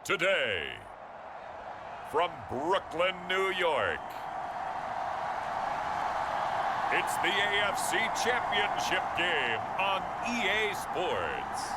Today, from Brooklyn, New York, it's the AFC Championship game on EA Sports.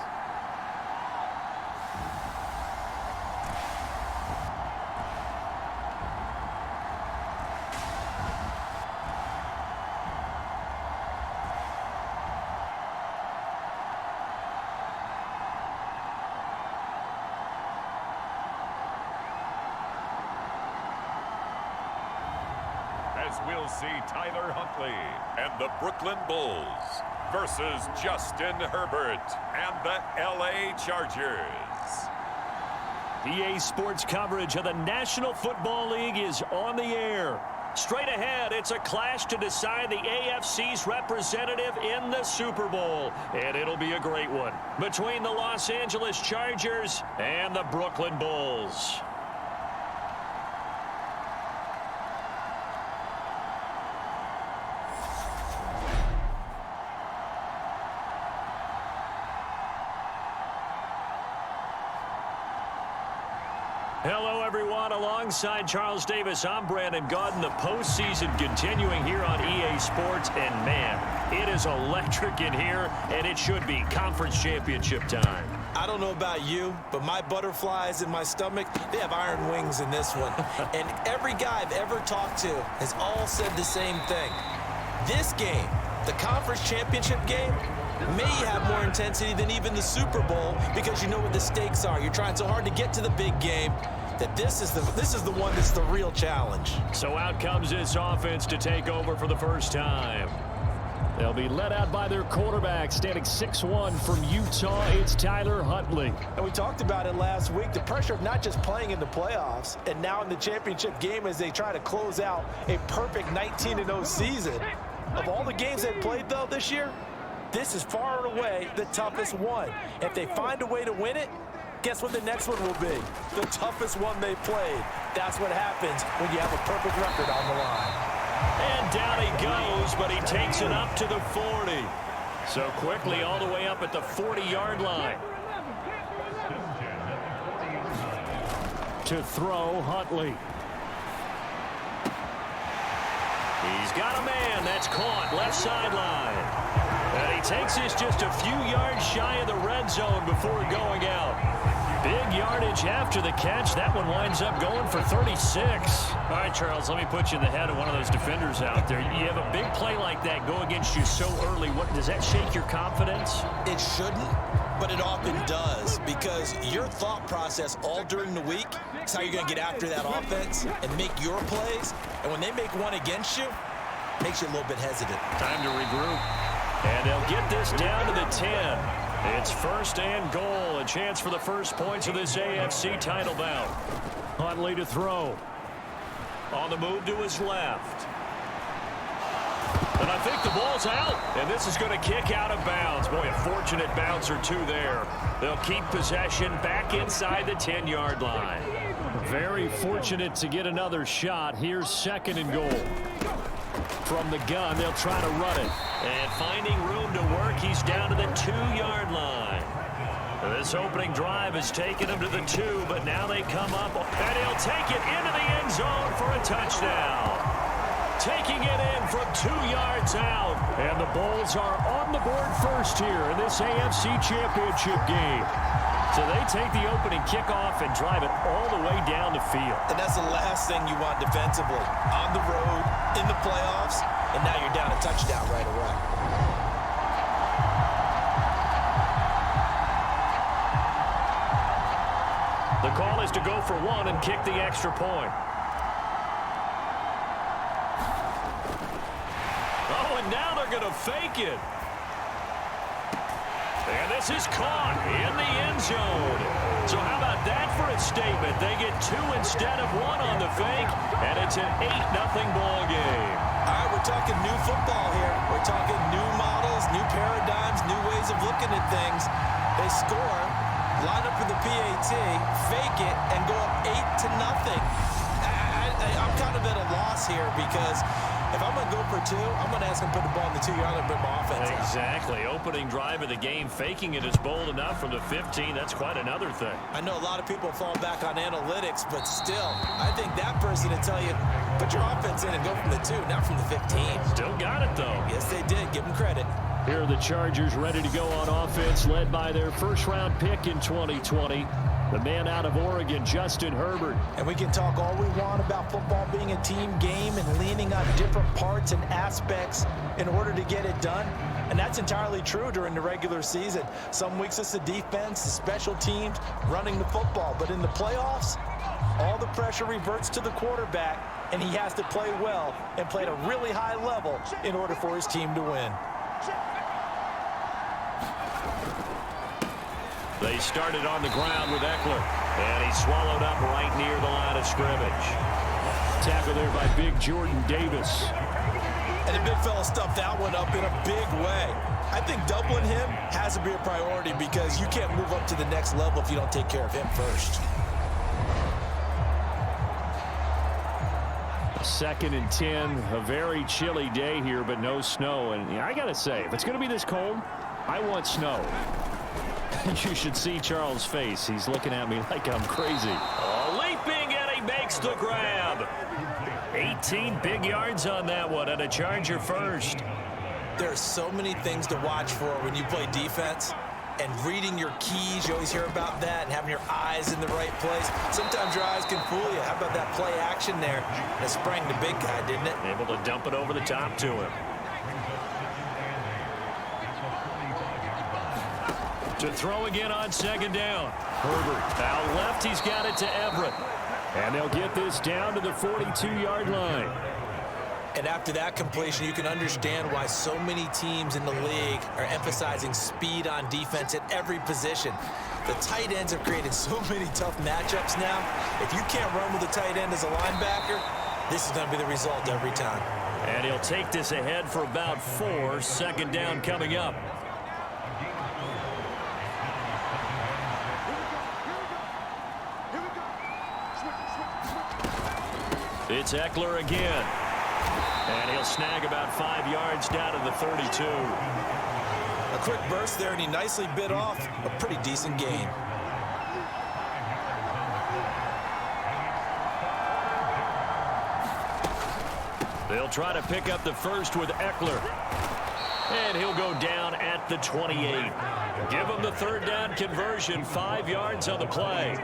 As we'll see Tyler Huntley and the Brooklyn Bulls versus Justin Herbert and the LA Chargers. EA Sports coverage of the National Football League is on the air. Straight ahead, it's a clash to decide the AFC's representative in the Super Bowl. And it'll be a great one between the Los Angeles Chargers and the Brooklyn Bulls. Hello, everyone. Alongside Charles Davis, I'm Brandon Gaudin. The postseason continuing here on EA Sports. And, man, it is electric in here, and it should be conference championship time. I don't know about you, but my butterflies in my stomach, they have iron wings in this one. And every guy I've ever talked to has all said the same thing. This game, the conference championship game, may have more intensity than even the Super Bowl because you know what the stakes are. You're trying so hard to get to the big game that this is the one that's the real challenge. So out comes this offense to take over for the first time. They'll be led out by their quarterback, standing 6'1" from Utah. It's Tyler Huntley. And we talked about it last week, the pressure of not just playing in the playoffs and now in the championship game as they try to close out a perfect 19-0 season. Of all the games they've played, though, this year, this is far and away the toughest one. If they find a way to win it, guess what the next one will be? The toughest one they played. That's what happens when you have a perfect record on the line. And down he goes, but he takes it up to the 40. So quickly all the way up at the 40-yard line. To throw, Huntley. He's got a man that's caught left sideline. And he takes this just a few yards shy of the red zone before going out. Big yardage after the catch. That one winds up going for 36. All right, Charles, let me put you in the head of one of those defenders out there. You have a big play like that go against you so early. What does that shake your confidence? It shouldn't, but it often does because your thought process all during the week is how you're going to get after that offense and make your plays. And when they make one against you, it makes you a little bit hesitant. Time to regroup. And they'll get this down to the 10. It's first and goal. A chance for the first points of this AFC title bout. Huntley to throw. On the move to his left. And I think the ball's out. And this is going to kick out of bounds. Boy, a fortunate bounce or two there. They'll keep possession back inside the 10-yard line. Very fortunate to get another shot. Here's second and goal. From the gun, they'll try to run it. And finding room to work, he's down to the 2-yard line. This opening drive has taken him to the 2, but now they come up, and he'll take it into the end zone for a touchdown. Taking it in from 2 yards out. And the Bulls are on the board first here in this AFC Championship game. So they take the opening kickoff and drive it all the way down the field. And that's the last thing you want defensively. On the road, in the playoffs, and now you're down a touchdown right away. The call is to go for one and kick the extra point. Oh, and now they're going to fake it. And this is caught in the end zone. So how about that for a statement? They get 2 instead of 1 on the fake, and it's an 8-0 ball game. All right, we're talking new football here. We're talking new models, new paradigms, new ways of looking at things. They score, line up for the PAT, fake it, and go up 8-0. I'm kind of at a loss here because If I'm going to go for 2, I'm going to ask him to put the ball in the 2-yard line and bring my offense out. Exactly. Opening drive of the game, faking it is bold enough from the 15. That's quite another thing. I know a lot of people fall back on analytics, but still, I think that person will tell you, put your offense in and go from the 2, not from the 15. Still got it, though. Yes, they did. Give them credit. Here are the Chargers ready to go on offense, led by their first-round pick in 2020. The man out of Oregon, Justin Herbert. And we can talk all we want about football being a team game and leaning on different parts and aspects in order to get it done. And that's entirely true during the regular season. Some weeks it's the defense, the special teams, running the football. But in the playoffs, all the pressure reverts to the quarterback, and he has to play well and play at a really high level in order for his team to win. They started on the ground with Eckler, and he swallowed up right near the line of scrimmage. Tackle there by big Jordan Davis. And the big fella stuffed that one up in a big way. I think doubling him has to be a priority because you can't move up to the next level if you don't take care of him first. 2nd and 10, a very chilly day here, but no snow. And I got to say, if it's going to be this cold, I want snow. You should see Charles' face. He's looking at me like I'm crazy. Oh, leaping, and he makes the grab. 18 big yards on that one, and a Charger first. There are so many things to watch for when you play defense. And reading your keys, you always hear about that, and having your eyes in the right place. Sometimes your eyes can fool you. How about that play action there? That sprang the big guy, didn't it? Able to dump it over the top to him. To throw again on 2nd down. Herbert out left. He's got it to Everett. And they'll get this down to the 42-yard line. And after that completion, you can understand why so many teams in the league are emphasizing speed on defense at every position. The tight ends have created so many tough matchups now. If you can't run with a tight end as a linebacker, this is going to be the result every time. And he'll take this ahead for about 4. 2nd down coming up. It's Eckler again. And he'll snag about 5 yards down to the 32. A quick burst there, and he nicely bit off a pretty decent gain. They'll try to pick up the first with Eckler. And he'll go down at the 28. Give him the 3rd down conversion, 5 yards on the play.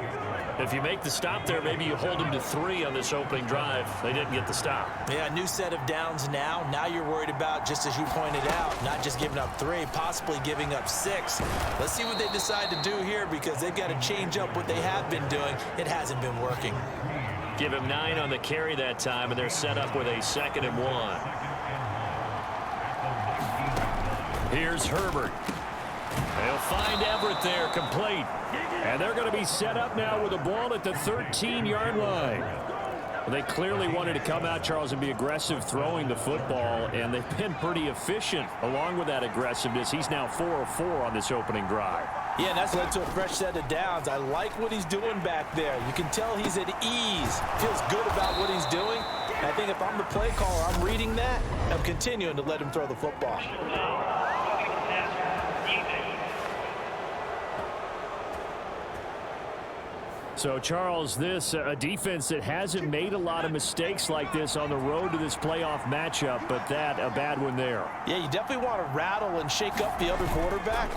If you make the stop there, maybe you hold them to 3 on this opening drive. They didn't get the stop. Yeah, new set of downs now. Now you're worried about, just as you pointed out, not just giving up 3, possibly giving up 6. Let's see what they decide to do here because they've got to change up what they have been doing. It hasn't been working. Give him 9 on the carry that time, and they're set up with a 2nd and 1. Here's Herbert. They'll find Everett there, complete. And they're going to be set up now with the ball at the 13-yard line. Well, they clearly wanted to come out, Charles, and be aggressive throwing the football, and they've been pretty efficient along with that aggressiveness. He's now 4 of 4 on this opening drive. Yeah, and that's led to a fresh set of downs. I like what he's doing back there. You can tell he's at ease. Feels good about what he's doing. And I think if I'm the play caller, I'm reading that. I'm continuing to let him throw the football. So, Charles, this a defense that hasn't made a lot of mistakes like this on the road to this playoff matchup, but that a bad one there. Yeah, you definitely want to rattle and shake up the other quarterback,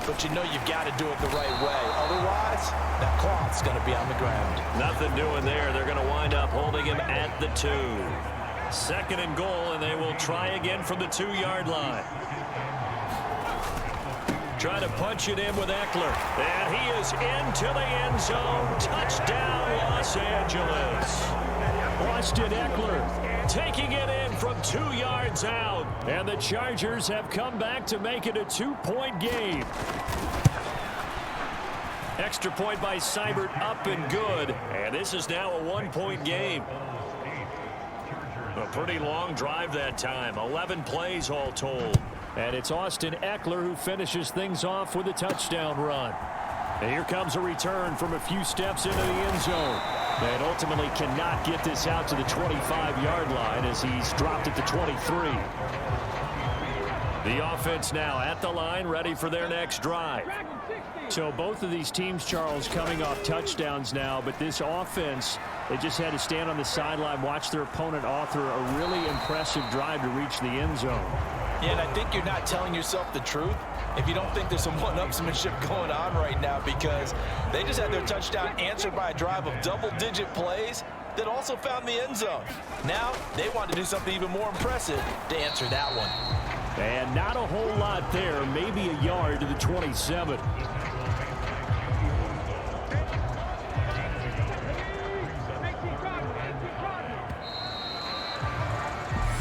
but you know you've got to do it the right way. Otherwise, that cloth's going to be on the ground. Nothing doing there. They're going to wind up holding him at the 2. 2nd and goal, and they will try again from the 2-yard line. Try to punch it in with Eckler. And he is into the end zone. Touchdown, Los Angeles. Austin Eckler taking it in from 2 yards out. And the Chargers have come back to make it a 2-point game. Extra point by Seibert, up and good. And this is now a 1-point game. A pretty long drive that time. 11 plays all told. And it's Austin Eckler who finishes things off with a touchdown run. And here comes a return from a few steps into the end zone. And ultimately cannot get this out to the 25-yard line as he's dropped at the 23. The offense now at the line, ready for their next drive. So both of these teams, Charles, coming off touchdowns now, but this offense, they just had to stand on the sideline, watch their opponent author a really impressive drive to reach the end zone. Yeah, and I think you're not telling yourself the truth if you don't think there's some one-upsmanship going on right now, because they just had their touchdown answered by a drive of double-digit plays that also found the end zone. Now they want to do something even more impressive to answer that one. And not a whole lot there, maybe a yard to the 27.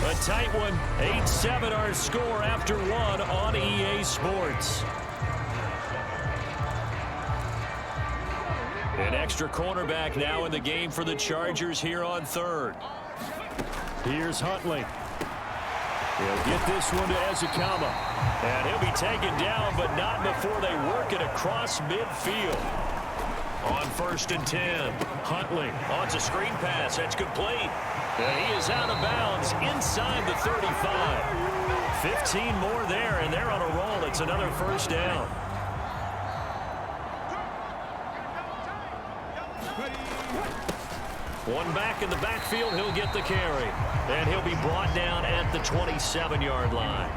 A tight one, 8-7 our score after one on EA Sports. An extra cornerback now in the game for the Chargers here on third. Here's Huntley. He'll get this one to Ezekama. And he'll be taken down, but not before they work it across midfield. On 1st and 10, Huntley. Oh, it's a screen pass. That's complete. And he is out of bounds inside the 35. 15 more there, and they're on a roll. It's another first down. One back in the backfield, he'll get the carry. And he'll be brought down at the 27-yard line.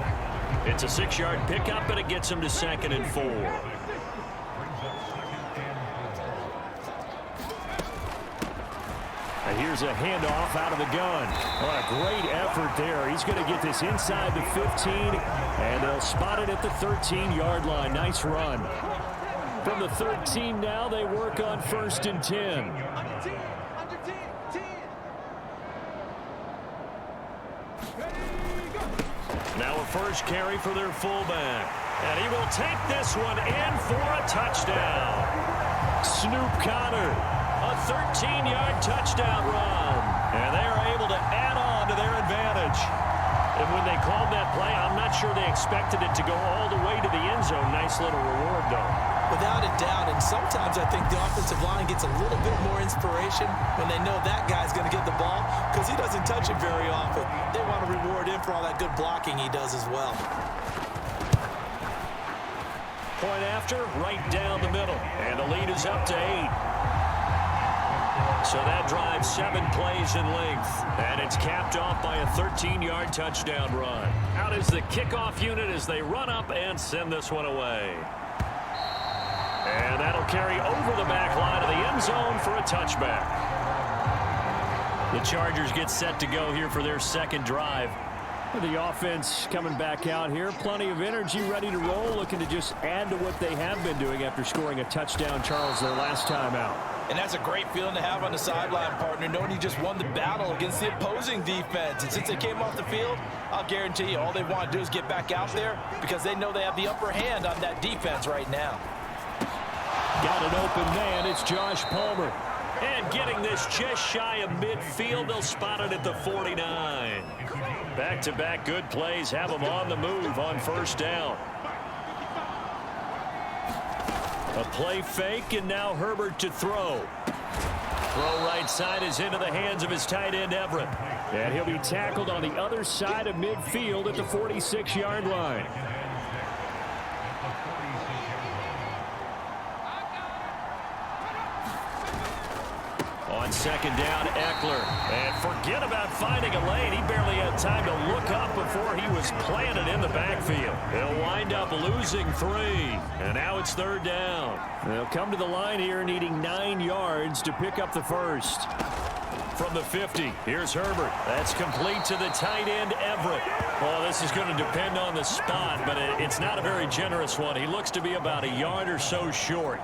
It's a 6-yard pickup, and it gets him to 2nd and 4. Here's a handoff out of the gun. What a great effort there. He's going to get this inside the 15, and they'll spot it at the 13-yard line. Nice run. From the 13 now, they work on 1st and 10. Now a first carry for their fullback. And he will take this one in for a touchdown. Snoop Connor, a 13-yard touchdown run. And they are able to add on to their advantage. And when they called that play, I'm not sure they expected it to go all the way to the end zone. Nice little reward, though. Without a doubt, and sometimes I think the offensive line gets a little bit more inspiration when they know that guy's going to get the ball because he doesn't touch it very often. They want to reward him for all that good blocking he does as well. Point after, right down the middle. And the lead is up to 8. So that drives 7 plays in length. And it's capped off by a 13-yard touchdown run. Out is the kickoff unit as they run up and send this one away. And that'll carry over the back line of the end zone for a touchback. The Chargers get set to go here for their second drive. The offense coming back out here. Plenty of energy, ready to roll, looking to just add to what they have been doing after scoring a touchdown, Charles, their last time out. And that's a great feeling to have on the sideline, partner, knowing you just won the battle against the opposing defense. And since they came off the field, I'll guarantee you all they want to do is get back out there because they know they have the upper hand on that defense right now. Got an open man. It's Josh Palmer. And getting this just shy of midfield, they'll spot it at the 49. Back-to-back good plays have them on the move on first down. A play fake, and now Herbert to throw. Throw right side is into the hands of his tight end, Everett. And he'll be tackled on the other side of midfield at the 46-yard line. On second down, Eckler. And forget about finding a lane. He barely had time to look up before he was planted in the backfield. He'll wind up losing 3. And now it's third down. They'll come to the line here needing 9 yards to pick up the first. From the 50, here's Herbert. That's complete to the tight end, Everett. Well, this is going to depend on the spot, but it's not a very generous one. He looks to be about a yard or so short.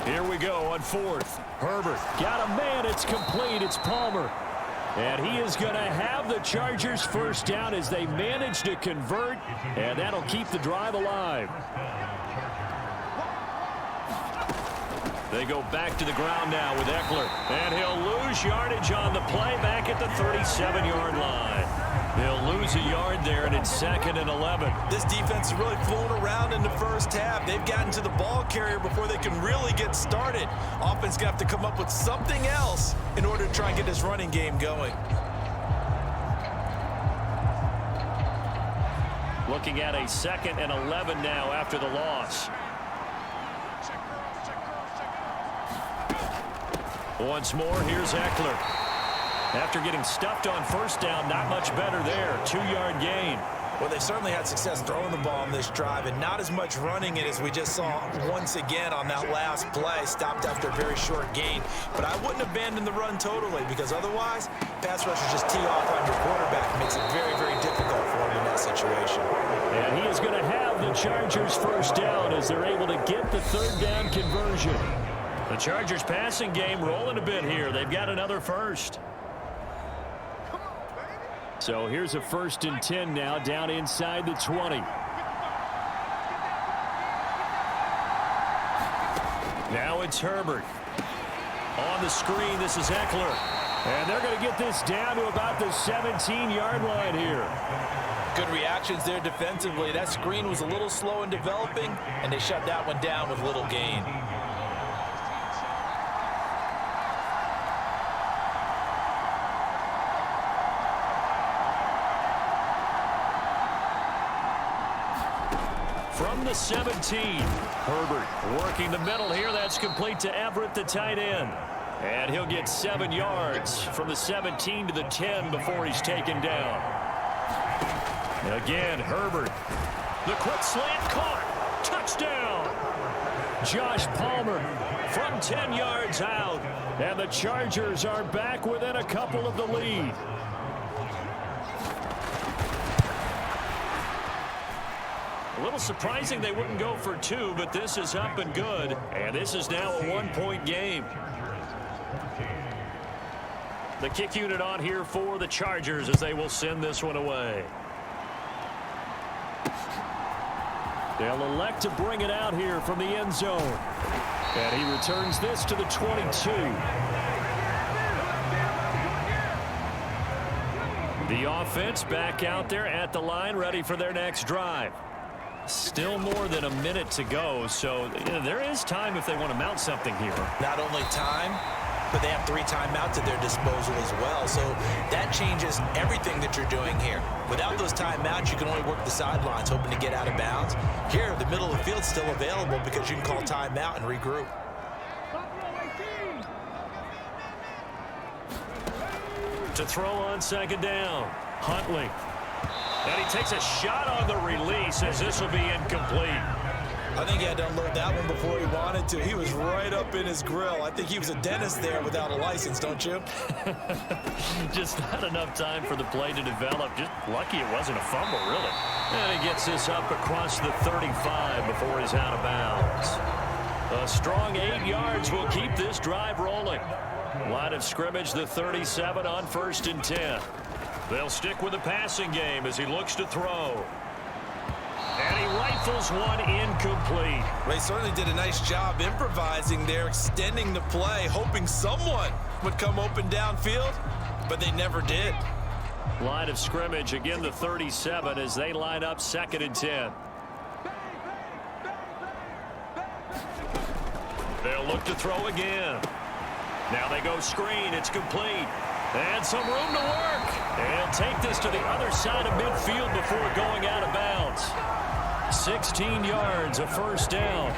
Here we go on fourth. Herbert got a man. It's complete. It's Palmer. And he is going to have the Chargers first down as they manage to convert. And that'll keep the drive alive. They go back to the ground now with Eckler. And he'll lose yardage on the play back at the 37-yard line. He'll lose lose a yard there, and it's 2nd and 11. This defense is really fooling around in the first half. They've gotten to the ball carrier before they can really get started. Offense going to have to come up with something else in order to try and get this running game going. Looking at a 2nd and 11 now after the loss. Once more, here's Eckler. After getting stuffed on first down, not much better there. 2-yard gain. Well, they've certainly had success throwing the ball on this drive and not as much running it as we just saw once again on that last play. Stopped after a very short gain. But I wouldn't abandon the run totally, because otherwise, pass rushers just tee off on your quarterback. It makes it very, very difficult for him in that situation. And he is going to have the Chargers first down as they're able to get the 3rd down conversion. The Chargers passing game rolling a bit here. They've got another first. So here's a 1st and 10 now, down inside the 20. Now it's Herbert. On the screen, this is Eckler. And they're going to get this down to about the 17-yard line here. Good reactions there defensively. That screen was a little slow in developing, and they shut that one down with little gain. From the 17, Herbert working the middle here. That's complete to Everett, the tight end. And he'll get 7 yards from the 17 to the 10 before he's taken down. Again, Herbert. The quick slant caught. Touchdown. Josh Palmer from 10 yards out. And the Chargers are back within a couple of the lead. A little surprising they wouldn't go for 2, but this is up and good. And this is now a 1-point game. The kick unit on here for the Chargers as they will send this one away. They'll elect to bring it out here from the end zone. And he returns this to the 22. The offense back out there at the line, ready for their next drive. Still more than a minute to go, so there is time if they want to mount something here. Not only time, but they have 3 timeouts at their disposal as well. So that changes everything that you're doing here. Without those timeouts, you can only work the sidelines, hoping to get out of bounds. Here, the middle of the field's still available because you can call timeout and regroup. To throw on 2nd down, Huntley. And he takes a shot on the release as this will be incomplete. I think he had to unload that one before he wanted to. He was right up in his grill. I think he was a dentist there without a license, don't you? Just not enough time for the play to develop. Just lucky it wasn't a fumble, really. And he gets this up across the 35 before he's out of bounds. A strong 8 yards will keep this drive rolling. Line of scrimmage, the 37 on 1st and 10. They'll stick with the passing game as he looks to throw. And he rifles one incomplete. They certainly did a nice job improvising there, extending the play, hoping someone would come open downfield, but they never did. Line of scrimmage, again the 37 as they line up 2nd and 10. They'll look to throw again. Now they go screen. It's complete. And some room to work. And take this to the other side of midfield before going out of bounds. 16 yards, a 1st down.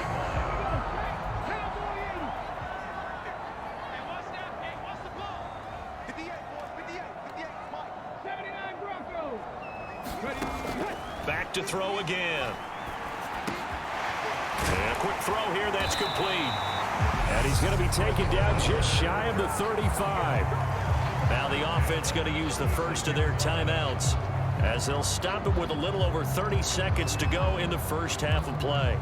Back to throw again. And a quick throw here, that's complete. And he's going to be taken down just shy of the 35. Now the offense going to use the first of their timeouts as they'll stop it with a little over 30 seconds to go in the first half of play.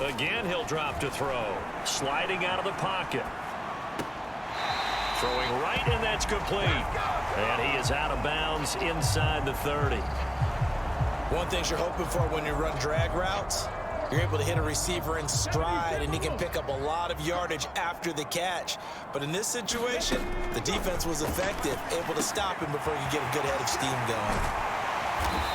Again, he'll drop to throw. Sliding out of the pocket. Throwing right, and that's complete. And he is out of bounds inside the 30. One thing you're hoping for when you run drag routes You're able to hit a receiver in stride, and he can pick up a lot of yardage after the catch. But in this situation, the defense was effective, able to stop him before he could get a good head of steam going.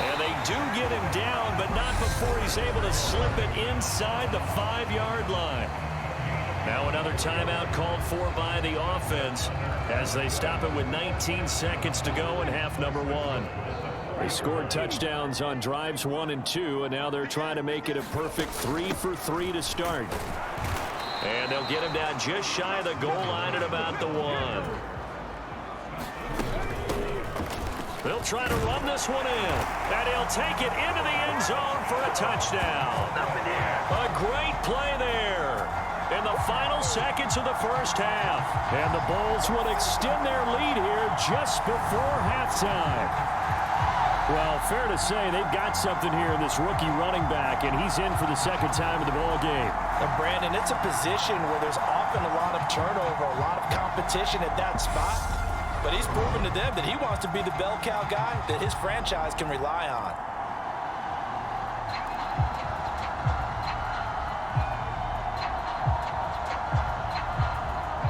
And they do get him down, but not before he's able to slip it inside the 5-yard line. Now another timeout called for by the offense as they stop it with 19 seconds to go in half number 1. They scored touchdowns on drives 1 and 2, and now they're trying to make it a perfect 3 for 3 to start. And they'll get him down just shy of the goal line at about the 1. They'll try to run this one in, and he'll take it into the end zone for a touchdown. A great play there in the final seconds of the first half. And the Bulls would extend their lead here just before halftime. Well, fair to say they've got something here in this rookie running back, and he's in for the second time in the ball game. And Brandon, it's a position where there's often a lot of turnover, a lot of competition at that spot. But he's proven to them that he wants to be the bell cow guy that his franchise can rely on.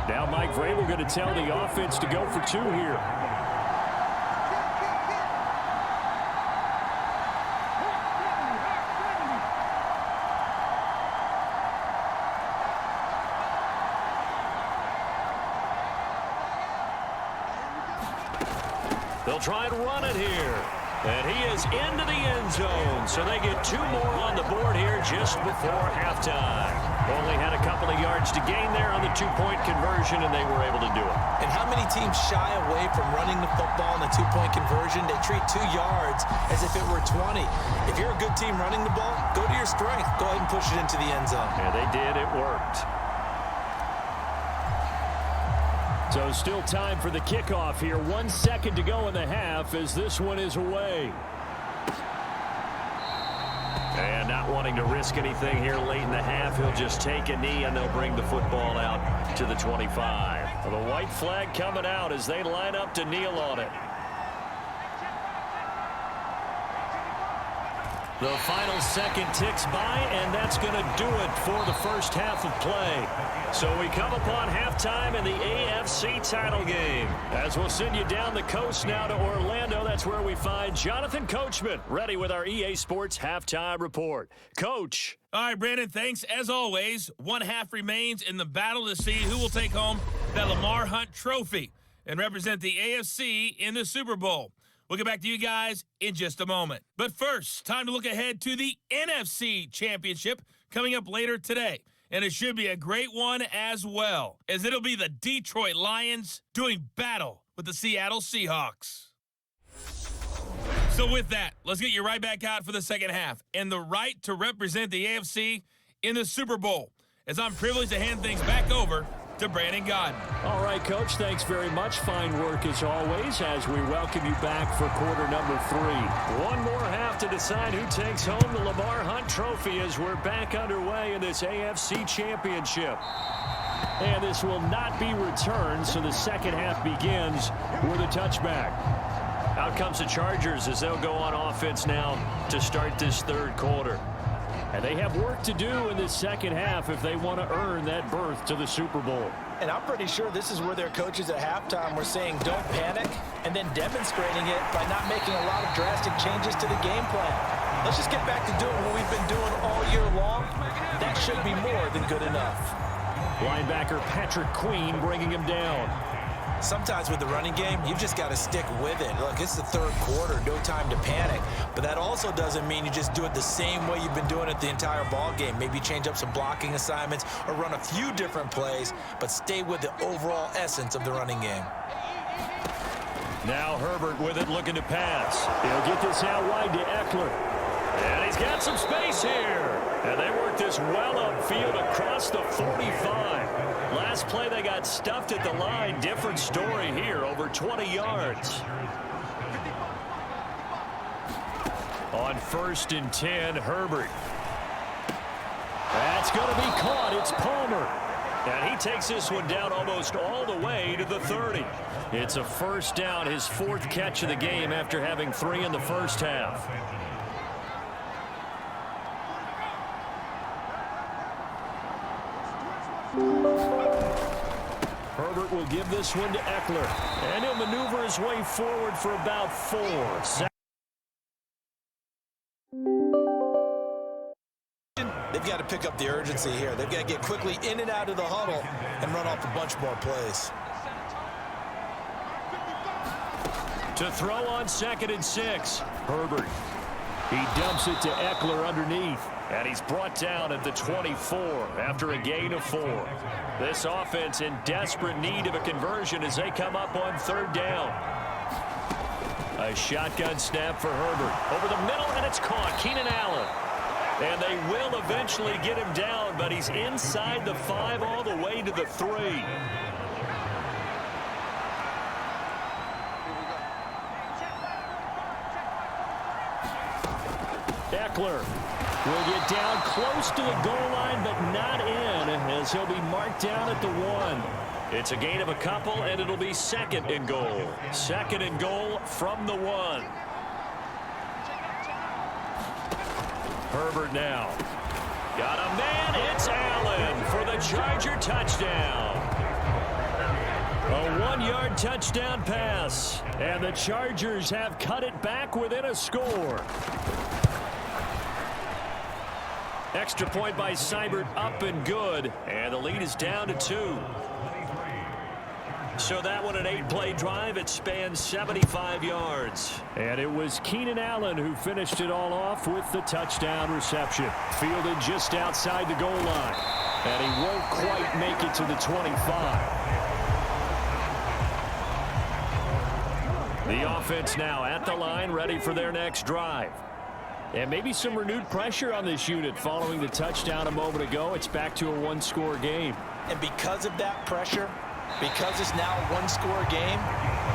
Now Mike Vrabel going to tell the offense to go for 2 here. They'll try and run it here. And he is into the end zone. So they get 2 more on the board here just before halftime. Only had a couple of yards to gain there on the 2-point conversion, and they were able to do it. And how many teams shy away from running the football in the 2-point conversion? They treat 2 yards as if it were 20. If you're a good team running the ball, go to your strength. Go ahead and push it into the end zone. Yeah, they did. It worked. So still time for the kickoff here. 1 second to go in the half as this one is away. And not wanting to risk anything here late in the half, he'll just take a knee and they'll bring the football out to the 25. The white flag coming out as they line up to kneel on it. The final second ticks by, and that's going to do it for the first half of play. So we come upon halftime in the AFC title game. As we'll send you down the coast now to Orlando, that's where we find Jonathan Coachman, ready with our EA Sports halftime report. Coach. All right, Brandon, thanks. As always, 1 half remains in the battle to see who will take home that Lamar Hunt trophy and represent the AFC in the Super Bowl. We'll get back to you guys in just a moment. But first, time to look ahead to the NFC Championship coming up later today. And it should be a great one as well, as it'll be the Detroit Lions doing battle with the Seattle Seahawks. So with that, let's get you right back out for the second half and the right to represent the AFC in the Super Bowl, as I'm privileged to hand things back over to Brandon Godden. All right, Coach, thanks very much. Fine work as always as we welcome you back for quarter number 3. One more half to decide who takes home the Lamar Hunt trophy as we're back underway in this AFC Championship. And this will not be returned, so the second half begins with a touchback. Out comes the Chargers as they'll go on offense now to start this third quarter. And they have work to do in this second half if they want to earn that berth to the Super Bowl. And I'm pretty sure this is where their coaches at halftime were saying don't panic, and then demonstrating it by not making a lot of drastic changes to the game plan. Let's just get back to doing what we've been doing all year long. That should be more than good enough. Linebacker Patrick Queen bringing him down. Sometimes with the running game, you've just got to stick with it. Look, it's the third quarter, no time to panic. But that also doesn't mean you just do it the same way you've been doing it the entire ball game. Maybe change up some blocking assignments or run a few different plays, but stay with the overall essence of the running game. Now Herbert with it, looking to pass. He'll get this out wide to Eckler. And he's got some space here. And they work this well upfield across the 45. Last play they got stuffed at the line. Different story here, over 20 yards. On 1st and 10, Herbert. That's going to be caught. It's Palmer. And he takes this one down almost all the way to the 30. It's a first down, his 4th catch of the game after having 3 in the first half. Herbert will give this one to Eckler. And he'll maneuver his way forward for about 4. They've got to pick up the urgency here. They've got to get quickly in and out of the huddle and run off a bunch more plays. To throw on 2nd and 6. Herbert. He dumps it to Eckler underneath. And he's brought down at the 24 after a gain of 4. This offense in desperate need of a conversion as they come up on 3rd down. A shotgun snap for Herbert. Over the middle, and it's caught. Keenan Allen. And they will eventually get him down, but he's inside the 5 all the way to the 3. Eckler will get down close to the goal line, but not in, as he'll be marked down at the 1. It's a gain of a couple, and it'll be 2nd and goal. 2nd and goal from the 1. Herbert now. Got a man. It's Allen for the Charger touchdown. A 1-yard touchdown pass. And the Chargers have cut it back within a score. Extra point by Seibert, up and good. And the lead is down to 2. So that one, an 8-play drive. It spans 75 yards. And it was Keenan Allen who finished it all off with the touchdown reception. Fielded just outside the goal line. And he won't quite make it to the 25. The offense now at the line, ready for their next drive. And maybe some renewed pressure on this unit following the touchdown a moment ago. It's back to a 1-score game. And because of that pressure, because it's now a 1-score game,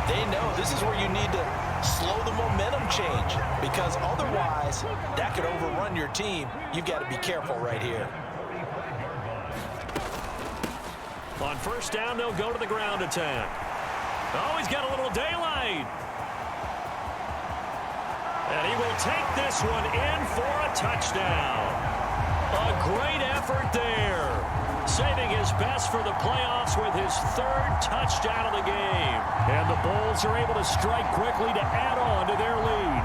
they know this is where you need to slow the momentum change, because otherwise that could overrun your team. You've got to be careful right here. On 1st down, they'll go to the ground attack. Oh, he's got a little daylight. And he will take this one in for a touchdown. A great effort there. Saving his best for the playoffs with his 3rd touchdown of the game. And the Bulls are able to strike quickly to add on to their lead.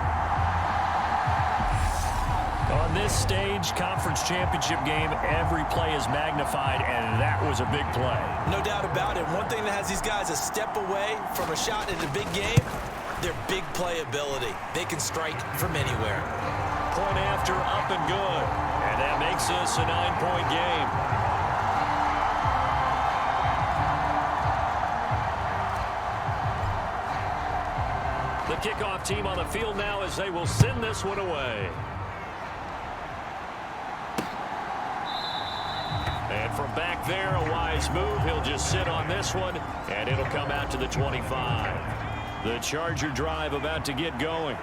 On this stage, conference championship game, every play is magnified, and that was a big play. No doubt about it. One thing that has these guys a step away from a shot in a big game, their big play ability. They can strike from anywhere. Point after, up and good. And that makes this a 9-point game. The kickoff team on the field now as they will send this one away. And from back there, a wise move. He'll just sit on this one, and it'll come out to the 25. The Charger drive about to get going.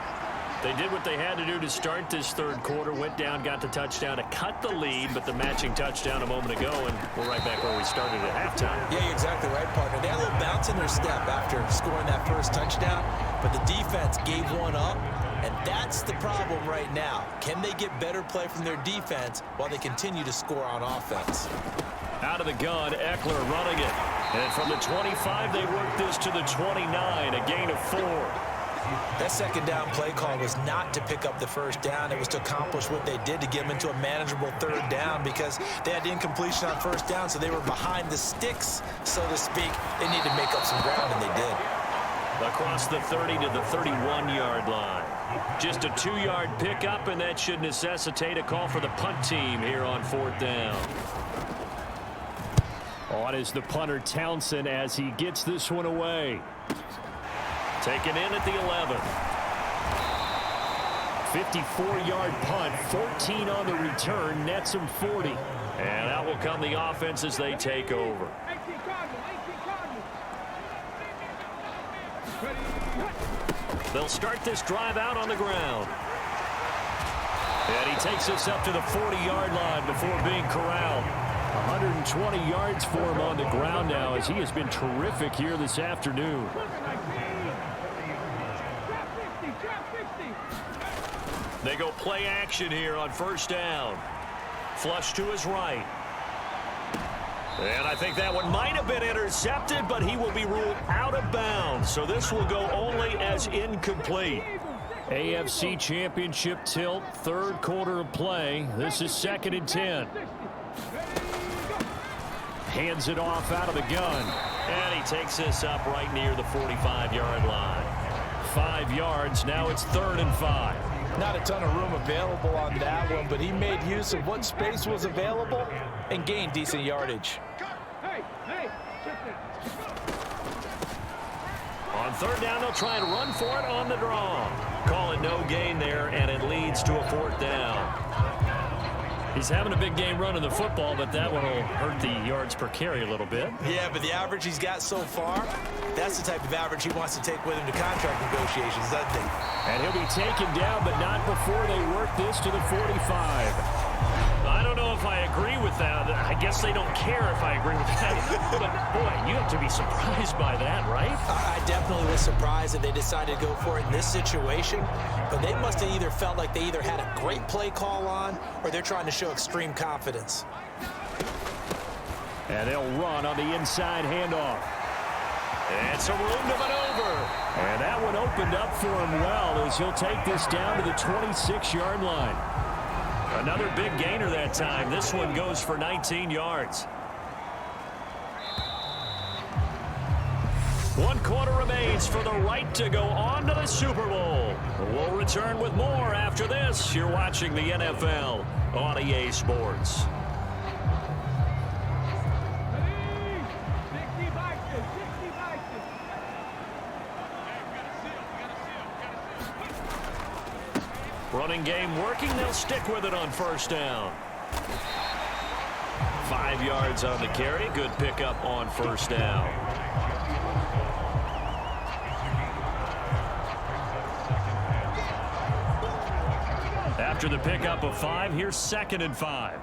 They did what they had to do to start this 3rd quarter. Went down, got the touchdown to cut the lead, but the matching touchdown a moment ago, and we're right back where we started at halftime. Yeah, you're exactly right, partner. They had a little bounce in their step after scoring that first touchdown, but the defense gave one up, and that's the problem right now. Can they get better play from their defense while they continue to score on offense? Out of the gun, Eckler running it. And from the 25, they work this to the 29, a gain of 4. That 2nd down play call was not to pick up the 1st down. It was to accomplish what they did, to get them into a manageable 3rd down, because they had the incompletion on 1st down, so they were behind the sticks, so to speak. They needed to make up some ground, and they did. Across the 30 to the 31-yard line. Just a 2-yard pickup, and that should necessitate a call for the punt team here on 4th down. On is the punter Townsend as he gets this one away. Taken in at the 11. 54-yard punt, 14 on the return, nets him 40. And out will come the offense as they take over. They'll start this drive out on the ground. And he takes us up to the 40-yard line before being corralled. 120 yards for him on the ground now, as he has been terrific here this afternoon. They go play action here on 1st down. Flush to his right. And I think that one might have been intercepted, but he will be ruled out of bounds. So this will go only as incomplete. AFC Championship tilt, third quarter of play. This is 2nd and 10. Hands it off out of the gun. And he takes this up right near the 45-yard line. 5 yards, now it's 3rd and 5. Not a ton of room available on that one, but he made use of what space was available and gained decent yardage. On 3rd down, they'll try and run for it on the draw. Call it no gain there, and it leads to a 4th down. He's having a big game running the football, but that one will hurt the yards per carry a little bit. Yeah, but the average he's got so far, that's the type of average he wants to take with him to contract negotiations, doesn't he? And he'll be taken down, but not before they work this to the 45. I don't know if I agree with that. I guess they don't care if I agree with that. But, boy, you have to be surprised by that, right? I definitely was surprised that they decided to go for it in this situation. But they must have either felt like they either had a great play call on or they're trying to show extreme confidence. And they'll run on the inside handoff. And some room to maneuver. And that one opened up for him well as he'll take this down to the 26-yard line. Another big gainer that time. This one goes for 19 yards. 1 quarter remains for the right to go on to the Super Bowl. We'll return with more after this. You're watching the NFL on EA Sports. Running game working. They'll stick with it on 1st down. 5 yards on the carry. Good pickup on 1st down. After the pickup of 5, here's 2nd and 5.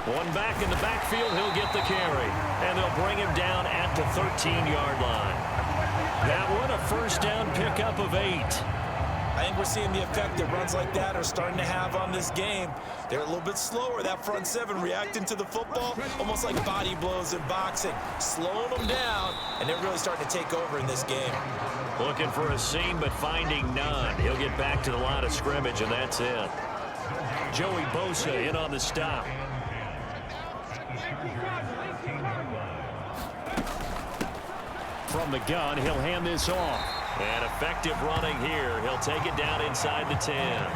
One back in the backfield. He'll get the carry. And they'll bring him down at the 13-yard line. That one, a 1st down pickup of 8. I think we're seeing the effect that runs like that are starting to have on this game. They're a little bit slower, that front 7 reacting to the football, almost like body blows in boxing, slowing them down, and they're really starting to take over in this game. Looking for a seam, but finding none. He'll get back to the line of scrimmage, and that's it. Joey Bosa in on the stop. From the gun, he'll hand this off. And effective running here. He'll take it down inside the 10.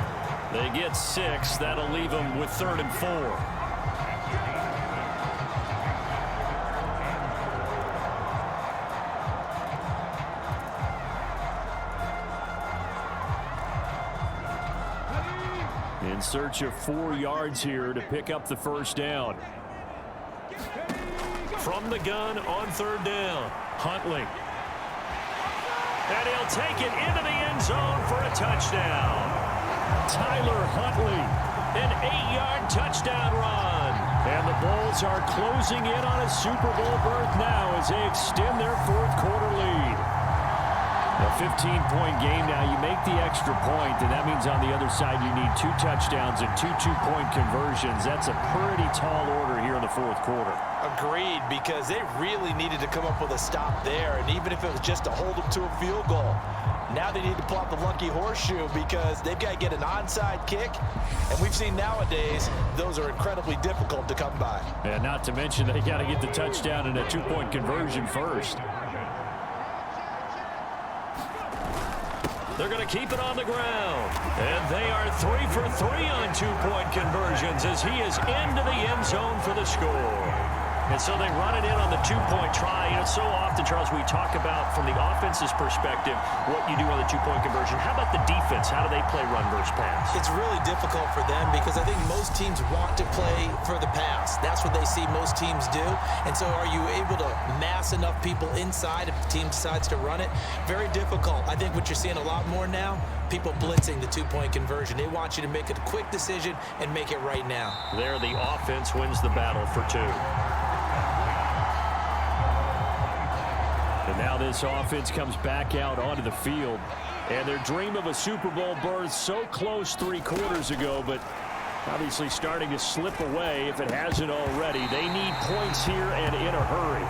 They get 6. That'll leave them with 3rd and 4. In search of 4 yards here to pick up the 1st down. From the gun on 3rd down. Huntley. And he'll take it into the end zone for a touchdown. Tyler Huntley, an 8-yard touchdown run. And the Bulls are closing in on a Super Bowl berth now as they extend their 4th quarter lead. A 15-point game now. You make the extra point, and that means on the other side you need 2 touchdowns and 2 two-point conversions. That's a pretty tall order here in the 4th quarter. Agreed, because they really needed to come up with a stop there, and even if it was just to hold them to a field goal, now they need to pull out the lucky horseshoe because they've got to get an onside kick, and we've seen nowadays those are incredibly difficult to come by. And not to mention they got to get the touchdown and a 2-point conversion first. They're going to keep it on the ground. And they are 3 for 3 on 2-point conversions as he is into the end zone for the score. And so they run it in on the 2-point try. And so often, Charles, we talk about from the offense's perspective what you do on the 2-point conversion. How about the defense? How do they play run versus pass? It's really difficult for them because I think most teams want to play for the pass. That's what they see most teams do. And so are you able to mass enough people inside if the team decides to run it? Very difficult. I think what you're seeing a lot more now, people blitzing the 2-point conversion. They want you to make a quick decision and make it right now. There, the offense wins the battle for 2. And now this offense comes back out onto the field. And their dream of a Super Bowl berth so close 3 quarters ago, but Obviously starting to slip away if it hasn't already. They need points here and in a hurry.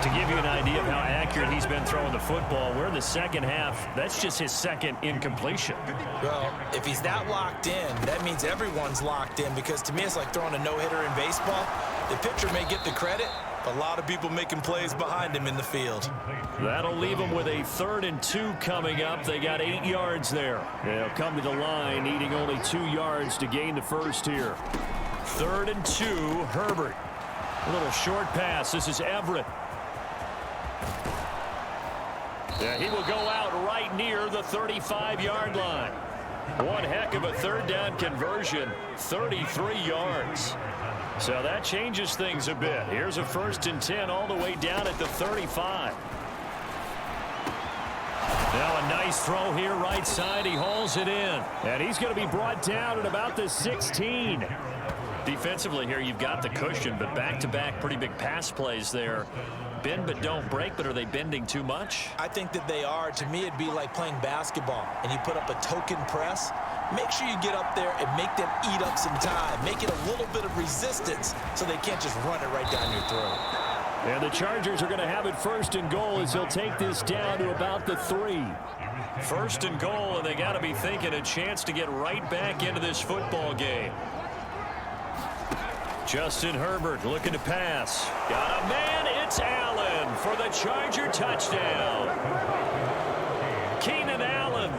To give you an idea of how accurate he's been throwing the football, we're in the second half. That's just his second incompletion. Well, if he's that locked in, that means everyone's locked in, because to me it's like throwing a no-hitter in baseball. The pitcher may get the credit, but a lot of people making plays behind him in the field. That'll leave them with a 3rd and 2 coming up. They got 8 yards there. They'll come to the line needing only 2 yards to gain the first here. 3rd and 2, Herbert. A little short pass. This is Everett. Yeah, he will go out right near the 35-yard line. One heck of a 3rd down conversion, 33 yards. So that changes things a bit. Here's a 1st and 10 all the way down at the 35. Now a nice throw here right side. He hauls it in. And he's going to be brought down at about the 16. Defensively here, you've got the cushion, but back-to-back pretty big pass plays there. Bend but don't break, but are they bending too much? I think that they are. To me, it'd be like playing basketball, and you put up a token press. Make sure you get up there and make them eat up some time. Make it a little bit of resistance so they can't just run it right down your throat. And the Chargers are going to have it 1st and goal as they'll take this down to about the 3. 1st and goal, and they got to be thinking a chance to get right back into this football game. Justin Herbert looking to pass. Got a man. It's Allen for the Charger touchdown. Keenan Allen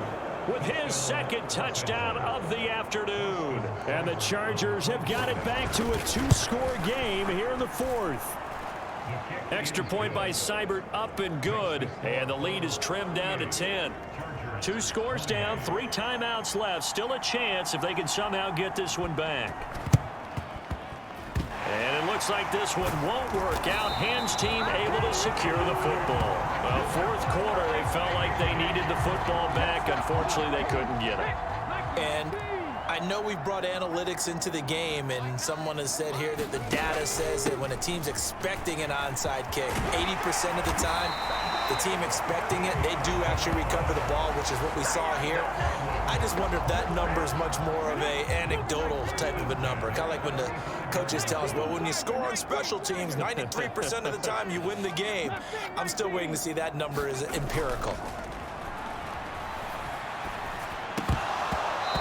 with his 2nd touchdown of the afternoon. And the Chargers have got it back to a 2-score game here in the 4th. Extra point by Seibert, up and good. And the lead is trimmed down to 10. 2 scores down, 3 timeouts left. Still a chance if they can somehow get this one back. And it looks like this one won't work out. Hans team able to secure the football. Well, 4th quarter, they felt like they needed the football back. Unfortunately, they couldn't get it. And I know we've brought analytics into the game, and someone has said here that the data says that when a team's expecting an onside kick, 80% of the time, the team expecting it, they do actually recover the ball, which is what we saw here. I just wonder if that number is much more of a anecdotal type of a number. Kind of like when the coaches tell us, well, when you score on special teams, 93% of the time you win the game. I'm still waiting to see that number is empirical.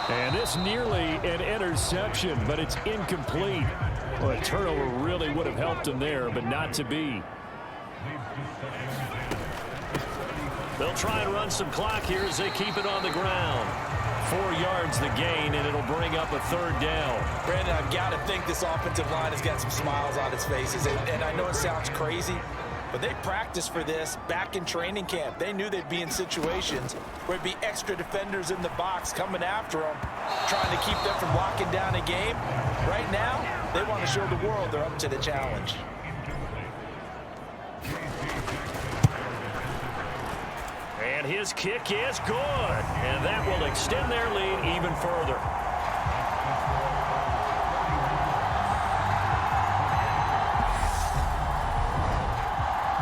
And this nearly an interception, but it's incomplete. Well, a turnover really would have helped him there, but not to be. They'll try and run some clock here as they keep it on the ground. 4 yards the gain, and it'll bring up a 3rd down. Brandon, I've got to think this offensive line has got some smiles on its faces. And I know it sounds crazy, but they practiced for this back in training camp. They knew they'd be in situations where it'd be extra defenders in the box coming after them, trying to keep them from locking down a game. Right now, they want to show the world they're up to the challenge. And his kick is good. And that will extend their lead even further.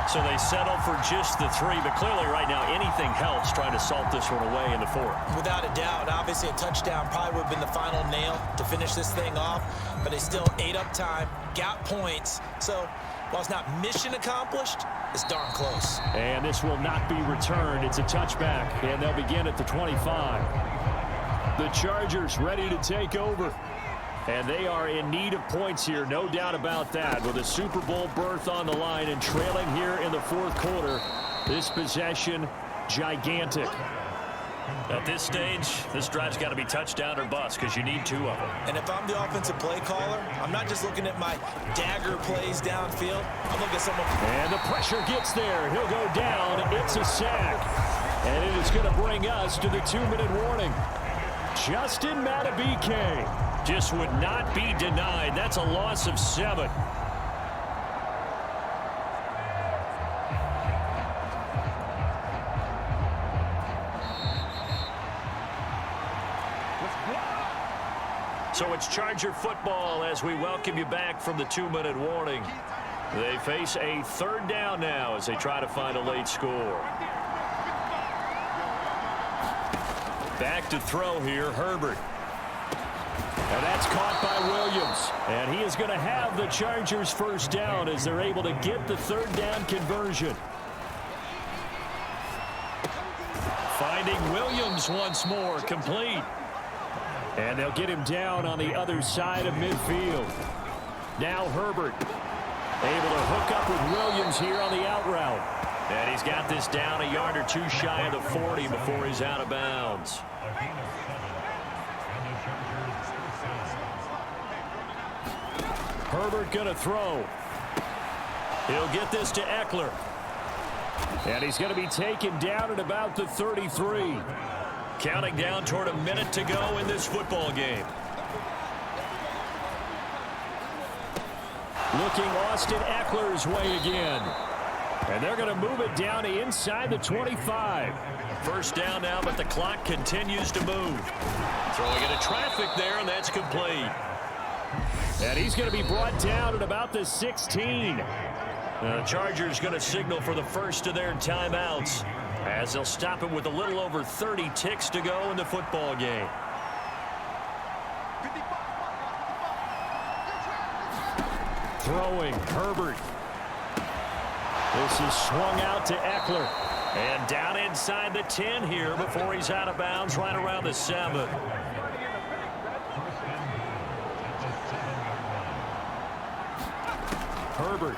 So they settle for just the 3, but clearly right now anything helps trying to salt this one away in the 4th. Without a doubt, obviously a touchdown probably would have been the final nail to finish this thing off, but they still ate up time, got points. So while it's not mission accomplished, it's darn close. And this will not be returned. It's a touchback, and they'll begin at the 25. The Chargers ready to take over. And they are in need of points here, no doubt about that. With a Super Bowl berth on the line and trailing here in the 4th quarter, this possession, gigantic. At this stage, this drive's got to be touchdown or bust because you need 2 of them. And if I'm the offensive play caller, I'm not just looking at my dagger plays downfield. I'm looking at someone. And the pressure gets there. He'll go down. It's a sack. And it is going to bring us to the 2-minute warning. Justin Madubuike just would not be denied. That's a loss of 7. So it's Charger football as we welcome you back from the 2-minute warning. They face a 3rd down now as they try to find a late score. Back to throw here, Herbert. And that's caught by Williams. And he is going to have the Chargers first down as they're able to get the third down conversion. Finding Williams once more, complete. And they'll get him down on the other side of midfield. Now Herbert able to hook up with Williams here on the out route. And he's got this down a yard or two shy of the 40 before he's out of bounds. Herbert going to throw. He'll get this to Eckler. And he's going to be taken down at about the 33. Counting down toward a minute to go in this football game. Looking Austin Eckler's way again. And they're going to move it down to inside the 25. First down now, but the clock continues to move. Throwing into traffic there, and that's complete. And he's going to be brought down at about the 16. The Chargers going to signal for the first of their timeouts as they'll stop him with a little over 30 ticks to go in the football game. Throwing, Herbert. This is swung out to Eckler. And down inside the 10 here before he's out of bounds right around the 7. Herbert.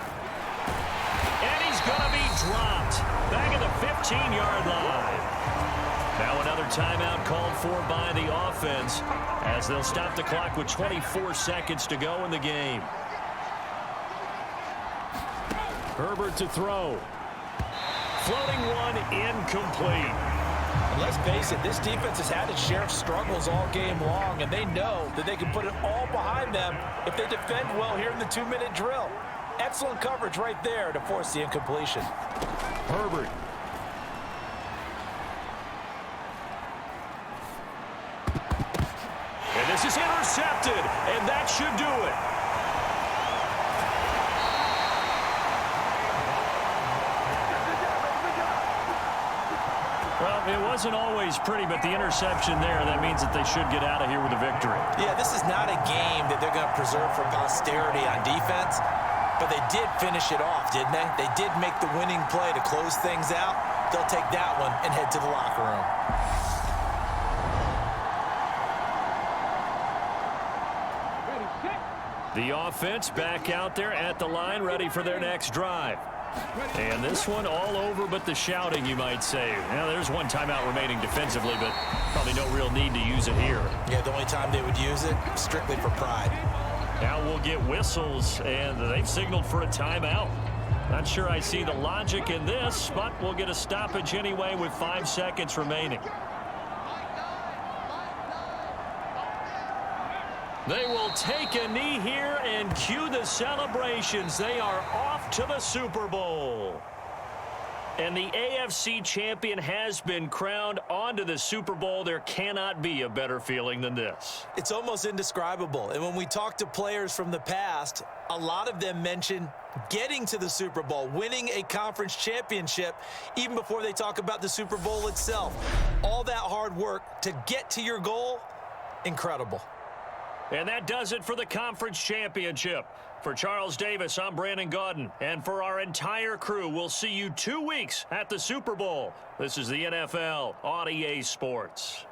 And he's going to be dropped. Back at the 15-yard line. Now another timeout called for by the offense as they'll stop the clock with 24 seconds to go in the game. Herbert to throw. Floating one, incomplete. And let's face it, this defense has had its share of struggles all game long, and they know that they can put it all behind them if they defend well here in the 2-minute drill. Excellent coverage right there to force the incompletion. Herbert. And this is intercepted, and that should do it. Well, it wasn't always pretty, but the interception there, that means that they should get out of here with a victory. Yeah, this is not a game that they're going to preserve for posterity on defense, but they did finish it off, didn't they? They did make the winning play to close things out. They'll take that one and head to the locker room. The offense back out there at the line, ready for their next drive. And this one all over but the shouting, you might say. Now, there's one timeout remaining defensively, but probably no real need to use it here. Yeah, the only time they would use it, strictly for pride. Now we'll get whistles, and they've signaled for a timeout. Not sure I see the logic in this, but we'll get a stoppage anyway with 5 seconds remaining. They will take a knee here and cue the celebrations. They are off to the Super Bowl. And the AFC champion has been crowned onto the Super Bowl. There cannot be a better feeling than this. It's almost indescribable. And when we talk to players from the past, a lot of them mention getting to the Super Bowl, winning a conference championship, even before they talk about the Super Bowl itself. All that hard work to get to your goal, incredible. And that does it for the conference championship. For Charles Davis, I'm Brandon Gaudin. And for our entire crew, we'll see you 2 weeks at the Super Bowl. This is the NFL on EA Sports.